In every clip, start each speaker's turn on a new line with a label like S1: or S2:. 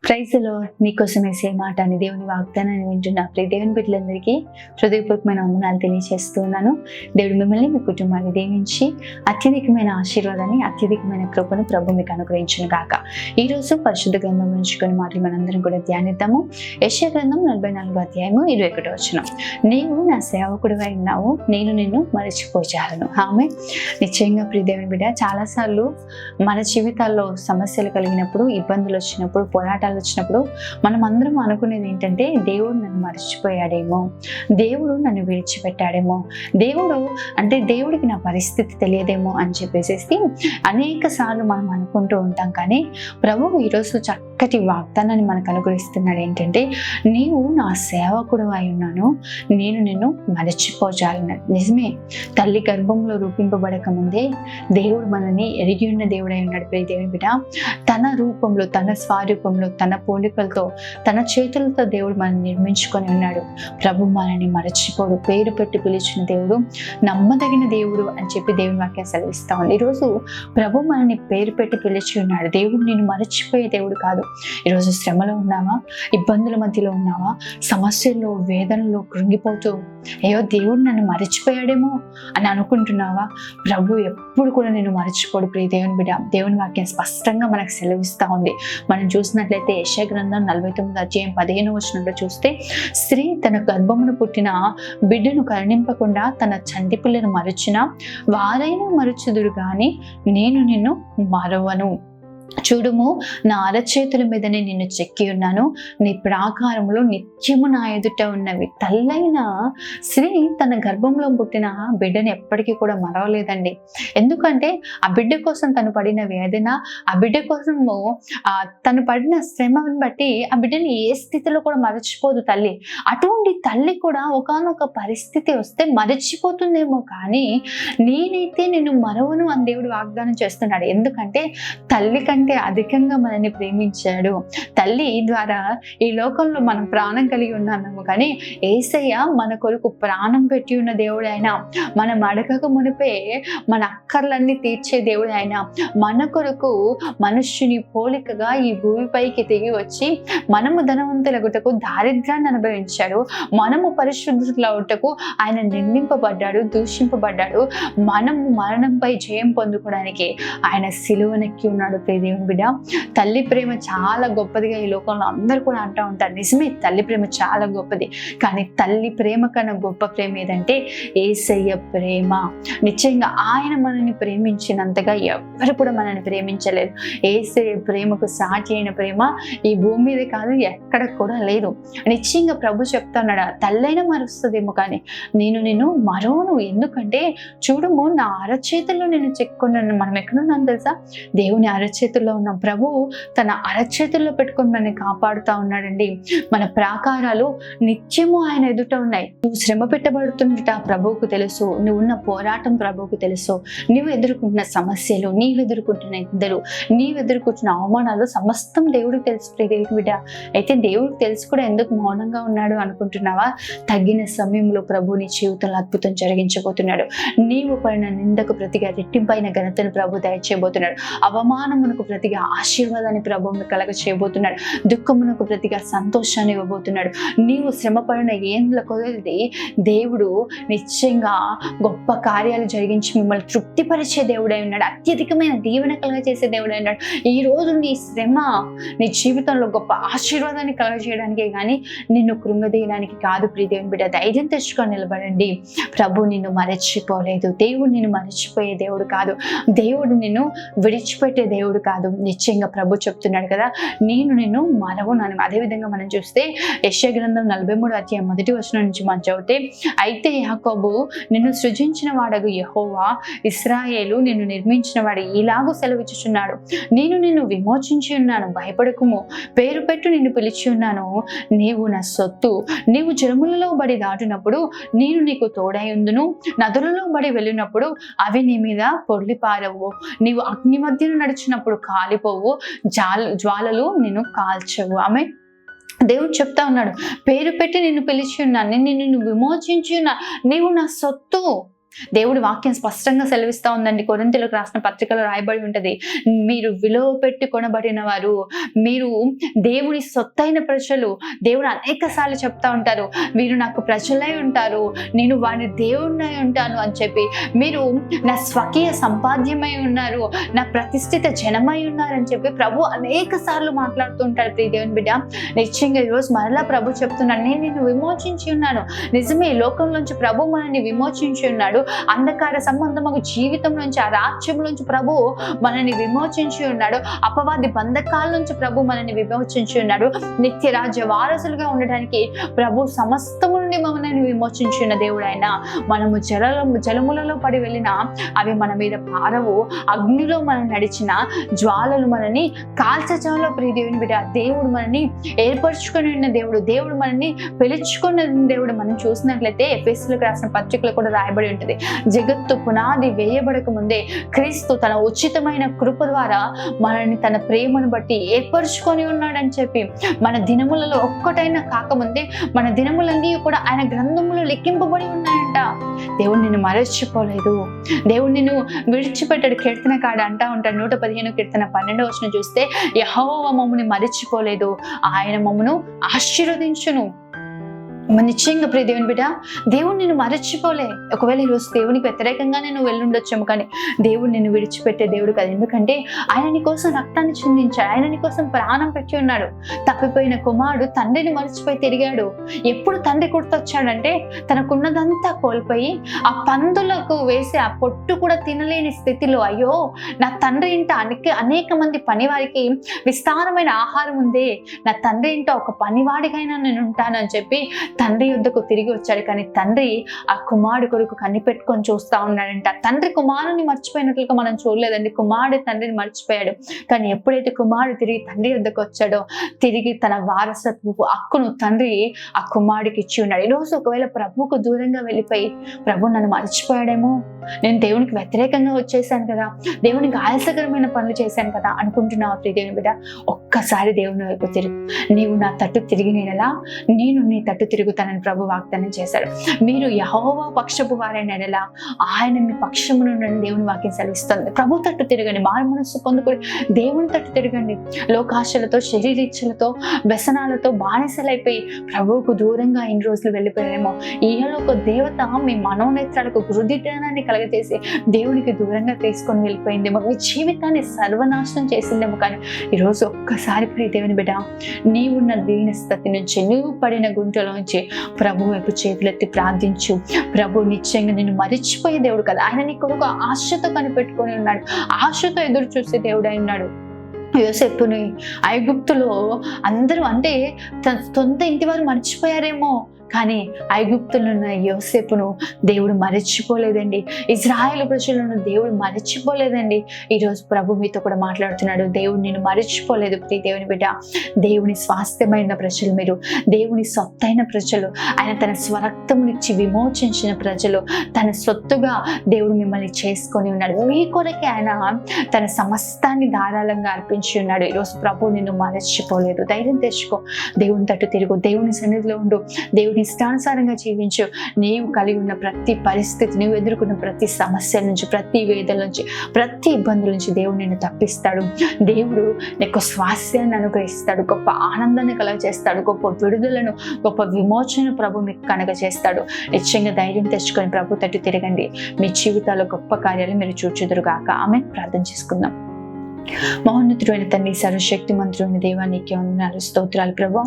S1: Praise the lord. మీకోసం వేసే మాట అని దేవుని వాగ్దానాన్ని వింటున్న ప్రియ దేవుని బిడ్డలందరికీ హృదయపూర్వకమైన వందనాలు తెలియజేస్తున్నాను. దేవుడు మిమ్మల్ని, మీ కుటుంబాన్ని దీవించి అత్యధికమైన ఆశీర్వాదాన్ని, అత్యధికమైన కృపను ప్రభు మీకు అనుగ్రహించును గాక. ఈ రోజు పరిశుద్ధ గ్రంథం నుంచి కొన్ని మాటలు మనందరం కూడా ధ్యానిద్దాము. యెషయా గ్రంథం 44వ అధ్యాయము 21వ వచనం. నీవు నా సేవకుడివై ఉన్నావు, నేను నిన్ను మరచిపోజాలను. ఆమె నిశ్చయంగా ప్రియ దేవుని బిడ్డ, చాలాసార్లు మన జీవితాల్లో సమస్యలు కలిగినప్పుడు, ఇబ్బందులు వచ్చినప్పుడు, పోరాటాలు వచ్చినప్పుడు మనం అందరం అనుకునేది ఏంటంటే, దేవుడు నన్ను మర్చిపోయాడేమో, దేవుడు నన్ను విడిచిపెట్టాడేమో, దేవుడికి నా పరిస్థితి తెలియదేమో అని చెప్పేసి అనేక సార్లు మనం అనుకుంటూ ఉంటాం. కానీ ప్రభువు ఈరోజు చక్కటి వాగ్దానాన్ని మనకు అనుగ్రహిస్తున్నాడు. ఏంటంటే, నీవు నా సేవకుడు అయి ఉన్నాను, నేను నిన్ను మరచిపోజాలన్నాడు. నిజమే, తల్లి గర్భంలో రూపింపబడక ముందే దేవుడు మనల్ని ఎరిగి ఉన్న దేవుడై ఉన్నాడు. ప్రియ దేవుని బిడ్డ, తన రూపంలో, తన స్వరూపంలో, తన పోలికలతో, తన చేతులతో దేవుడు మనల్ని నిర్మించుకొని ఉన్నాడు. ప్రభు మనల్ని మరచిపోడు. పేరు పెట్టి పిలిచిన దేవుడు, నమ్మదగిన దేవుడు అని చెప్పి దేవుని వాక్యం సెలవిస్తా ఉంది. ఈరోజు ప్రభు మనల్ని పేరు పెట్టి పిలిచి ఉన్నాడు. దేవుడు నిన్ను మరచిపోయే దేవుడు కాదు. ఈరోజు శ్రమలో ఉన్నావా, ఇబ్బందుల మధ్యలో ఉన్నావా, సమస్యల్లో, వేదనలో కృంగిపోతూ అయ్యో దేవుడు నన్ను మరచిపోయాడేమో అని అనుకుంటున్నావా? ప్రభు ఎప్పుడు కూడా నేను మరచిపోడు. ప్రియ దేవుని బిడ్డ, దేవుని వాక్యం స్పష్టంగా మనకు సెలవిస్తా ఉంది. మనం చూసినట్లయితే యెషయా గ్రంథం 49వ అధ్యాయం 15వ వచనంలో చూస్తే, స్త్రీ తన గర్భమును పుట్టిన బిడ్డను కరుణింపకుండా తన చంటి పిల్లను మరచిన వారైనా మరచుదురు గాని నేను నిన్ను మరవను. చూడుము, నా అరచేతుల మీదనే నిన్ను చెక్కి ఉన్నాను, నీ ప్రాకారములో నిత్యము నా ఎదుట ఉన్నవి. తల్లైన స్త్రీ తన గర్భంలో పుట్టిన బిడ్డని ఎప్పటికీ కూడా మరవలేదండి. ఎందుకంటే ఆ బిడ్డ కోసం తను పడిన వేదన, ఆ బిడ్డ కోసము తను పడిన శ్రమను బట్టి ఆ బిడ్డని ఏ స్థితిలో కూడా మరచిపోదు తల్లి. అటువంటి తల్లి కూడా ఒకానొక పరిస్థితి వస్తే మరచిపోతుందేమో, కానీ నేనైతే నిన్ను మరవను అని దేవుడు వాగ్దానం చేస్తున్నాడు. ఎందుకంటే తల్లి కంటే అధికంగా మనల్ని ప్రేమించాడు. తల్లి ద్వారా ఈ లోకంలో మనం ప్రాణం కలిగి ఉన్నాము, కానీ యేసయ్య మన కొరకు ప్రాణం పెట్టి ఉన్న దేవుడు ఆయన. మనం అడగక మునిపే మన అక్కర్లన్నీ తీర్చే దేవుడు ఆయన. మన కొరకు మనుష్యుని పోలికగా ఈ భూమిపైకి దిగి వచ్చి మనము ధనవంతులగుటకు దారిద్ర్యాన్ని అనుభవించాడు, మనము పరిశుద్ధులవుటకు ఆయన నిందింపబడ్డాడు, దూషింపబడ్డాడు. మనము మరణంపై జయం పొందుకోవడానికి ఆయన సిలువనెక్కి ఉన్నాడు. దేవుని బిడ్డ, తల్లి ప్రేమ చాలా గొప్పదిగా ఈ లోకంలో అందరూ కూడా అంటూ ఉంటారు. నిజమే, తల్లి ప్రేమ చాలా గొప్పది. కానీ తల్లి ప్రేమ కన్నా గొప్ప ప్రేమ ఏదంటే యేసయ్య ప్రేమ. నిశ్చయంగా ఆయన మనల్ని ప్రేమించినంతగా ఎవరు కూడా మనల్ని ప్రేమించలేరు. యేసయ్య ప్రేమకు సాటి అయిన ప్రేమ ఈ భూమి మీద కాదు, ఎక్కడ కూడా లేదు. నిశ్చయంగా ప్రభు చెప్తున్నాడు, తల్లైనా మరుస్తుందేమో కానీ నేను నిన్ను మరోను. ఎందుకంటే చూడము, నా అరచేతుల్లో నేను చెక్కున్నాను. మనం ఎక్కడున్నాను తెలుసా? దేవుని అరచేతుల్లో ఉన్నాం. ప్రభు తన అరచేతుల్లో పెట్టుకొని మనల్ని కాపాడుతూ ఉన్నాడండి. మన ప్రాకారాలు నిత్యము ఆయన ఎదుట ఉన్నాయి. నువ్వు శ్రమ పెట్టబడుతుంట ప్రభువుకు తెలుసు, నువ్వు ఉన్న పోరాటం ప్రభువుకు తెలుసు, నువ్వు ఎదుర్కొంటున్న సమస్యలు, నీవు ఎదుర్కొంటున్న ఇద్దరు, నీవు ఎదుర్కొంటున్న అవమానాలు సమస్తం దేవుడికి తెలుసు. దేవుడికి బిడ్డ, అయితే దేవుడికి తెలుసు కూడా ఎందుకు మౌనంగా ఉన్నాడు అనుకుంటున్నావా? తగిన సమయంలో ప్రభు నీ జీవితంలో అద్భుతం జరిగించబోతున్నాడు. నీవు పడిన నిందకు ప్రతిగా రెట్టింపైన ఘనతను ప్రభు దయచేయబోతున్నాడు. అవమానమునకు ప్రతిగా ఆశీర్వాదాన్ని ప్రభువును కలగ చేయబోతున్నాడు. దుఃఖమునకు ప్రతిగా సంతోషాన్ని ఇవ్వబోతున్నాడు. నీవు శ్రమపడిన ఏండ్ల కొలది దేవుడు నిశ్చయంగా గొప్ప కార్యాలు జరిగించి మిమ్మల్ని తృప్తిపరిచే దేవుడై ఉన్నాడు. అత్యధికమైన దీవెన కలగ చేసే దేవుడై ఉన్నాడు. ఈ రోజు నీ శ్రమ నీ జీవితంలో గొప్ప ఆశీర్వాదాన్ని కలగజేయడానికే కానీ నిన్ను కృంగదీయడానికి కాదు. ప్రియ దేవుని బిడ్డ, ధైర్యం తెచ్చుకొని నిలబడండి. ప్రభు నిన్ను మరచిపోలేదు. దేవుడు నిన్ను మరచిపోయే దేవుడు కాదు. దేవుడు నిన్ను విడిచిపెట్టే దేవుడు కాదు. నిశ్చయంగా ప్రభు చెప్తున్నాడు కదా, నేను నిన్ను మరవను. అదేవిధంగా మనం చూస్తే యెషయా గ్రంథం 43వ అధ్యాయం 1వ వచనం నుంచి మనం చదివితే, అయితే యాకోబు నిన్ను సృజించిన వాడగు యెహోవా, ఇశ్రాయేలు నిన్ను నిర్మించిన వాడు ఇలాగూ సెలవిచ్చుచున్నాడు, నేను నిన్ను విమోచించి ఉన్నాను, భయపడకుము, పేరు పెట్టు నిన్ను పిలిచి ఉన్నాను, నీవు నా సొత్తు. నీవు జలములలో బడి దాటినప్పుడు నేను నీకు తోడై ఉందును, నదులలో బడి వెళ్ళినప్పుడు అవి నీ మీద పొర్లిపారవు, నీవు అగ్ని మధ్యను నడిచినప్పుడు కాలిపోవు, జ్వాలలు నిన్ను కాల్చవు. ఆమె దేవుడు చెప్తా ఉన్నాడు, పేరు పెట్టి నిన్ను పిలిచి ఉన్నాను, నిన్ను విమోచించి ఉన్నా, నీవు నా సొత్తు. దేవుడి వాక్యం స్పష్టంగా సెలవిస్తా ఉందండి. కొరింథీయులకు రాసిన పత్రికలో రాయబడి ఉంటది, మీరు విలువ పెట్టి కొనబడిన వారు, మీరు దేవుని సొత్తైన ప్రజలు. దేవుడు అనేక సార్లు చెప్తా ఉంటారు, మీరు నాకు ప్రజలై ఉంటారు, నేను వారి దేవుడినై ఉంటాను అని చెప్పి. మీరు నా స్వకీయ సంపాద్యమై ఉన్నారు, నా ప్రతిష్ఠిత జనమై ఉన్నారని చెప్పి ప్రభు అనేక సార్లు మాట్లాడుతూ ఉంటాడు. ప్రియ దేవుని బిడ్డ, నిశ్చయంగా ఈరోజు మరలా ప్రభు చెప్తున్నాడు, నేను నిన్ను విమోచించి ఉన్నాను. నిజమే, లోకంలోంచి ప్రభు మనల్ని విమోచించి ఉన్నాడు. అంధకార సంబంధము జీవితం నుంచి, ఆ రాజ్యం నుంచి ప్రభు మనల్ని విమోచించి ఉన్నాడు. అపవాది బంధకాల నుంచి ప్రభు మనల్ని విమోచించి ఉన్నాడు. నిత్య రాజ్య వారసులుగా ఉండడానికి ప్రభు సమస్తము నుండి మనల్ని విమోచించి ఉన్న దేవుడు ఆయన. మనము జలములలో పడి వెళ్ళినా అవి మన మీద పారవు, అగ్నిలో మనం నడిచిన జ్వాలలు మనల్ని కాల్చచాలో. ప్రియ దేవుని బిడ్డ, దేవుడు మనల్ని ఏర్పరచుకొని ఉన్న దేవుడు, దేవుడు మనల్ని పిలుచుకున్న దేవుడు. మనం చూసినట్లయితే ఎఫెసీయులకు రాసిన పత్రికలో కూడా రాయబడి ఉంటుంది, జగత్తు పునాది వేయబడక ముందే క్రీస్తు తన ఉచితమైన కృప ద్వారా మనల్ని తన ప్రేమను బట్టి ఏర్పరచుకొని ఉన్నాడని చెప్పి. మన దినములలో ఒక్కటైనా కాకముందే మన దినములన్నీ కూడా ఆయన గ్రంథములో లెక్కింపబడి ఉన్నాయంట. దేవుడు నిన్ను మరచిపోలేదు, దేవుడు నిన్ను విడిచిపెట్టాడు. కీర్తన కాడ అంటా ఉంటాడు, 115 కీర్తన 12వ వచనం చూస్తే, యెహోవా మమ్ముని మరచిపోలేదు, ఆయన మమ్మును ఆశీర్వదించును. నిశ్చయంగా ప్రియ దేవుని బిడ్డ, దేవుడు నిన్ను మరచిపోలే. ఒకవేళ ఈరోజు దేవునికి వ్యతిరేకంగా నేను వెళ్ళుండొచ్చాము, కానీ దేవుడు నిన్ను విడిచిపెట్టే దేవుడు కాదు. ఎందుకంటే ఆయన నీ కోసం రక్తాన్ని చిందించాడు, ఆయన నీ కోసం ప్రాణం పెట్టి ఉన్నాడు. తప్పిపోయిన కుమారుడు తండ్రిని మరచిపోయి తిరిగాడు. ఎప్పుడు తండ్రి గుర్తొచ్చాడంటే, తనకున్నదంతా కోల్పోయి ఆ పందులకు వేసి ఆ పొట్టు కూడా తినలేని స్థితిలో, అయ్యో నా తండ్రి ఇంట అనేక మంది పనివారికి విస్తారమైన ఆహారం ఉంది, నా తండ్రి ఇంట ఒక పనివాడికైనా నేను ఉంటాను అని చెప్పి తండ్రి యుద్ధకు తిరిగి వచ్చాడు. కానీ తండ్రి ఆ కుమారుడు కొరకు కనిపెట్టుకొని చూస్తా ఉన్నాడంట. తండ్రి కుమారుని మర్చిపోయినట్లుగా మనం చూడలేదండి, కుమారుడు తండ్రిని మర్చిపోయాడు. కానీ ఎప్పుడైతే కుమారుడు తిరిగి తండ్రి యుద్ధకు వచ్చాడో, తిరిగి తన వారసత్వపు హక్కును తండ్రి ఆ కుమారుడికి ఇచ్చి ఉన్నాడు. ఈరోజు ఒకవేళ ప్రభువుకు దూరంగా వెళ్ళిపోయి, ప్రభు నన్ను మర్చిపోయాడేమో, నేను దేవునికి వ్యతిరేకంగా వచ్చేసాను కదా, దేవునికి ఆయాసకరమైన పనులు చేశాను కదా అనుకుంటున్నావు ప్రియ దేవుని బిడ్డ, ఒక్కసారి దేవుని వైపు తిరుగు. నీవు నా తట్టు తిరిగినలా నేను నీ తట్టు తిరుగుతానని ప్రభు వాగ్దానం చేశాడు. మీరు యెహోవా పక్షపు వారైన ఎలా ఆయన మీ పక్షమును దేవుని వాక్యం సెలవిస్తుంది. ప్రభు తట్టు తిరగండి, మారు మనస్సు పొందుకొని దేవుని తట్టు తిరగండి. లోకాశలతో, శరీరీచ్ఛలతో, వ్యసనాలతో బానిసలైపోయి ప్రభువుకు దూరంగా ఇన్ని రోజులు వెళ్ళిపోయారేమో. ఈయలోక దేవత మీ మనోనేత్రాలకు గురుదితనాన్ని కలగజేసి దేవునికి దూరంగా తీసుకొని వెళ్ళిపోయిందేమో, మీ జీవితాన్ని సర్వనాశనం చేసిందేమో. కానీ ఈరోజు ఒక్కసారి ప్రియ దేవుని బిడ్డ, నీవున్న దీన స్థితి నుంచి, నువ్వు పడిన గుంటలోంచి ప్రభు వైపు చేతులెత్తి ప్రార్థించు. ప్రభు నిశ్చయంగా నిన్ను మరిచిపోయే దేవుడు కదా, ఆయన నీ కొరకు ఆశతో కనిపెట్టుకొని ఉన్నాడు, ఆశతో ఎదురు చూసే దేవుడు అయి ఉన్నాడు. యోసేపుని ఐగుప్తులో అందరూ అంటే తన సొంత ఇంటి వారు మర్చిపోయారేమో, కానీ ఐగుప్తులో ఉన్న యోసేపును దేవుడు మరచిపోలేదండి. ఇజ్రాయేలు ప్రజలను దేవుడు మరచిపోలేదండి. ఈరోజు ప్రభు మీతో కూడా మాట్లాడుతున్నాడు, దేవుడు నిన్ను మరచిపోలేదు ప్రియ దేవుని బిడ్డ. దేవుని స్వాస్థ్యమైన ప్రజలు మీరు, దేవుని సొత్తైన ప్రజలు, ఆయన తన స్వరక్తమునిచ్చి విమోచించిన ప్రజలు, తన సొత్తుగా దేవుడు మిమ్మల్ని చేసుకొని ఉన్నాడు. మీ కొరకే ఆయన తన సమస్తాన్ని ధారాళంగా అర్పించి ఉన్నాడు. ఈరోజు ప్రభు నిన్ను మరచిపోలేదు. ధైర్యం తెచ్చుకో, దేవుని తట్టు తిరుగు, దేవుని సన్నిధిలో ఉండు, దేవుని ఇష్టానుసారంగా జీవించు. నీవు కలిగి ఉన్న ప్రతి పరిస్థితి, నువ్వు ఎదుర్కొన్న ప్రతి సమస్య నుంచి, ప్రతి వేదన నుంచి, ప్రతి ఇబ్బందుల నుంచి దేవుడు నిన్ను తప్పిస్తాడు. దేవుడు నీకు స్వాస్థ్యాన్ని అనుగ్రహిస్తాడు, గొప్ప ఆనందాన్ని కలగజేస్తాడు, గొప్ప విడుదలను, గొప్ప విమోచన ప్రభు మీకు కనుగజేస్తాడు. నిశ్చయంగా ధైర్యం తెచ్చుకొని ప్రభు తట్టు తిరగండి. మీ జీవితాల్లో గొప్ప కార్యాలు మీరు చూచుదురుగాక. ఆమె ప్రార్థన చేసుకుందాం. మహోన్నతుడైన తండ్రి, సర్వశక్తి మంత్రుడైన దేవా, నీకే వందనాలు, స్తోత్రాలు ప్రభా.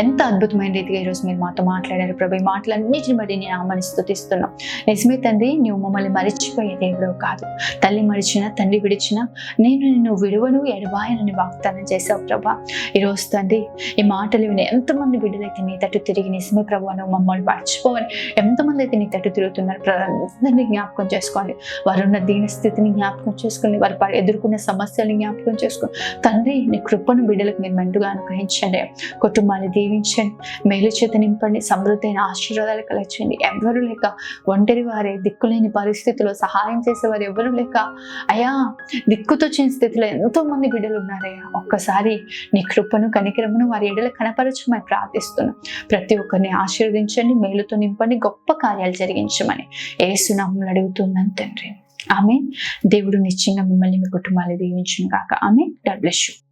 S1: ఎంత అద్భుతమైన రీతిగా ఈరోజు మీరు మాతో మాట్లాడారు ప్రభా. ఈ మాటలన్నిటిని బట్టి నేను ఆమెను స్తుతిస్తున్నాం. నిజమే తండ్రి, నువ్వు మమ్మల్ని మరిచిపోయే దేవుడు కాదు. తల్లి మరిచినా, తండ్రి విడిచినా నేను నిన్ను విడువను ఎడబాయనని వాగ్దానం చేశావు ప్రభా. ఈరోజు తండ్రి, ఈ మాటలు విని ఎంతమంది బిడ్డలైతే నీ తట్టు తిరిగి, నిజమే ప్రభా నువ్వు మమ్మల్ని మర్చిపోవని ఎంతమంది అయితే నీ తట్టు తిరుగుతున్నారు ప్రభా, అందరినీ జ్ఞాపకం చేసుకోండి. వారున్న దీన స్థితిని జ్ఞాపకం చేసుకుని, వారు ఎదుర్కొన్న సమస్యల్ని జ్ఞాపకం చేసుకోండి తండ్రి. నీ కృపను బిడ్డలకు మీరు మెండుగా అనుగ్రహించండి. కుటుంబాన్ని దీవించండి, మేలు చేత నింపండి, సమృద్ధైన ఆశీర్వాదాలు కలగండి. ఎవరు లేక ఒంటరి వారే, దిక్కులేని పరిస్థితిలో సహాయం చేసేవారు ఎవరు లేక అయ్యా దిక్కుతోచిన స్థితిలో ఎంతో మంది బిడ్డలు ఉన్నారయ్యా. ఒక్కసారి నీ కృపను కనికరమును వారి ఎడల కనపరచమని ప్రార్థిస్తున్నాం. ప్రతి ఒక్కరిని ఆశీర్వదించండి, మేలుతో నింపండి, గొప్ప కార్యాలు జరిగించమని యేసు నామములో అడుగుతున్నాను తండ్రి. ఆమేన్. దేవుడు నిశ్చయంగా మిమ్మల్ని మీ కుటుంబాన్ని దీవించును గాక. ఆమేన్. God bless you.